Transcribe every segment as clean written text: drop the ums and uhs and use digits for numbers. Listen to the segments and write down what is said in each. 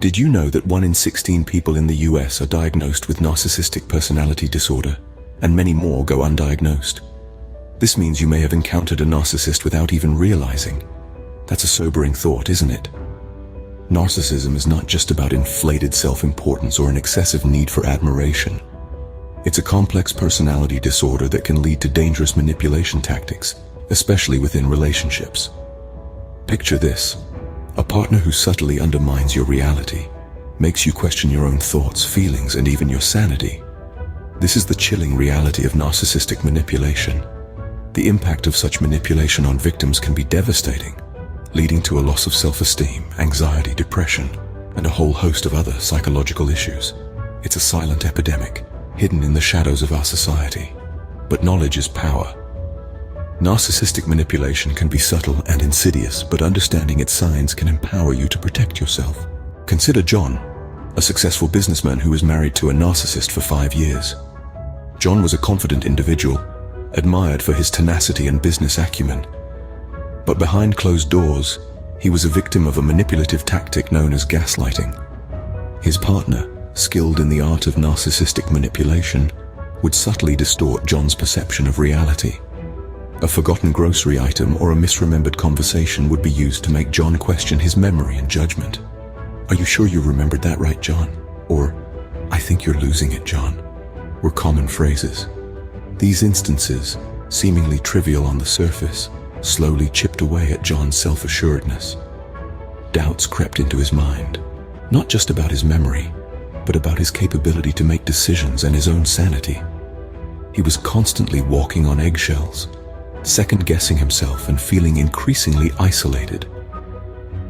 Did you know that 1 in 16 people in the US are diagnosed with narcissistic personality disorder, and many more go undiagnosed? This means you may have encountered a narcissist without even realizing. That's a sobering thought, isn't it? Narcissism is not just about inflated self-importance or an excessive need for admiration. It's a complex personality disorder that can lead to dangerous manipulation tactics, especially within relationships. Picture this: a partner who subtly undermines your reality, makes you question your own thoughts, feelings, and even your sanity. This is the chilling reality of narcissistic manipulation. The impact of such manipulation on victims can be devastating, leading to a loss of self-esteem, anxiety, depression, and a whole host of other psychological issues. It's a silent epidemic, hidden in the shadows of our society. But knowledge is power. Narcissistic manipulation can be subtle and insidious, but understanding its signs can empower you to protect yourself. Consider John, a successful businessman who was married to a narcissist for 5 years. John was a confident individual, admired for his tenacity and business acumen. But behind closed doors, he was a victim of a manipulative tactic known as gaslighting. His partner, skilled in the art of narcissistic manipulation, would subtly distort John's perception of reality. A forgotten grocery item or a misremembered conversation would be used to make John question his memory and judgment. "Are you sure you remembered that right, John?" Or, "I think you're losing it, John," were common phrases. These instances, seemingly trivial on the surface, slowly chipped away at John's self-assuredness. Doubts crept into his mind, not just about his memory, but about his capability to make decisions and his own sanity. He was constantly walking on eggshells, second-guessing himself and feeling increasingly isolated.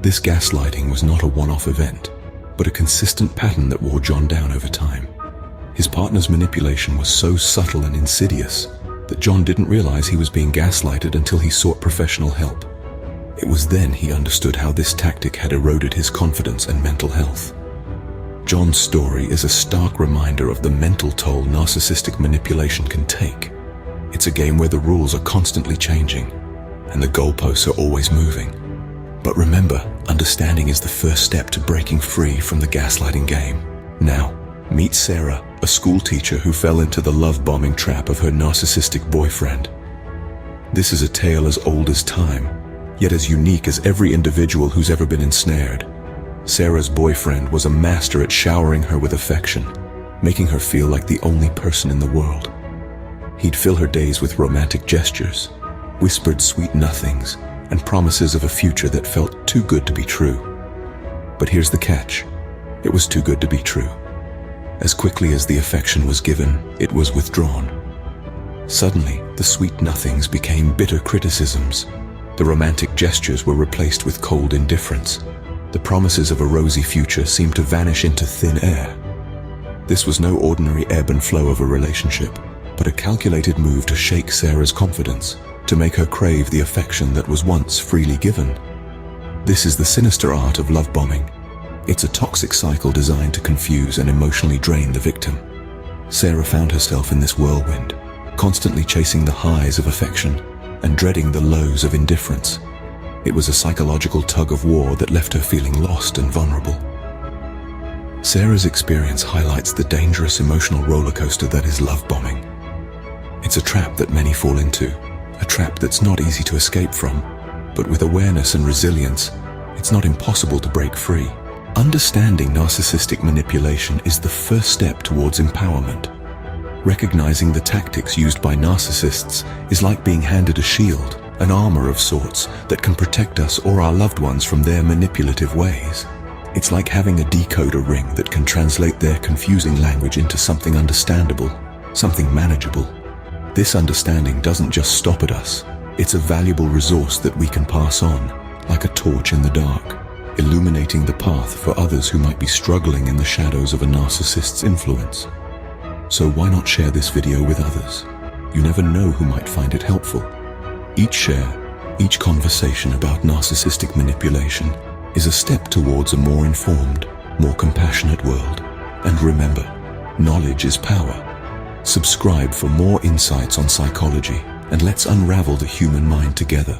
This gaslighting was not a one-off event, but a consistent pattern that wore John down over time. His partner's manipulation was so subtle and insidious that John didn't realize he was being gaslighted until he sought professional help. It was then he understood how this tactic had eroded his confidence and mental health. John's story is a stark reminder of the mental toll narcissistic manipulation can take. It's a game where the rules are constantly changing, and the goalposts are always moving. But remember, understanding is the first step to breaking free from the gaslighting game. Now, meet Sarah, a school teacher who fell into the love-bombing trap of her narcissistic boyfriend. This is a tale as old as time, yet as unique as every individual who's ever been ensnared. Sarah's boyfriend was a master at showering her with affection, making her feel like the only person in the world. He'd fill her days with romantic gestures, whispered sweet nothings, and promises of a future that felt too good to be true. But here's the catch: it was too good to be true. As quickly as the affection was given, it was withdrawn. Suddenly, the sweet nothings became bitter criticisms. The romantic gestures were replaced with cold indifference. The promises of a rosy future seemed to vanish into thin air. This was no ordinary ebb and flow of a relationship, but a calculated move to shake Sarah's confidence, to make her crave the affection that was once freely given. This is the sinister art of love bombing. It's a toxic cycle designed to confuse and emotionally drain the victim. Sarah found herself in this whirlwind, constantly chasing the highs of affection and dreading the lows of indifference. It was a psychological tug-of-war that left her feeling lost and vulnerable. Sarah's experience highlights the dangerous emotional roller coaster that is love bombing. It's a trap that many fall into, a trap that's not easy to escape from, but with awareness and resilience, it's not impossible to break free. Understanding narcissistic manipulation is the first step towards empowerment. Recognizing the tactics used by narcissists is like being handed a shield, an armor of sorts that can protect us or our loved ones from their manipulative ways. It's like having a decoder ring that can translate their confusing language into something understandable, something manageable. This understanding doesn't just stop at us. It's a valuable resource that we can pass on, like a torch in the dark, illuminating the path for others who might be struggling in the shadows of a narcissist's influence. So why not share this video with others? You never know who might find it helpful. Each share, each conversation about narcissistic manipulation is a step towards a more informed, more compassionate world. And remember, knowledge is power. Subscribe for more insights on psychology, and let's unravel the human mind together.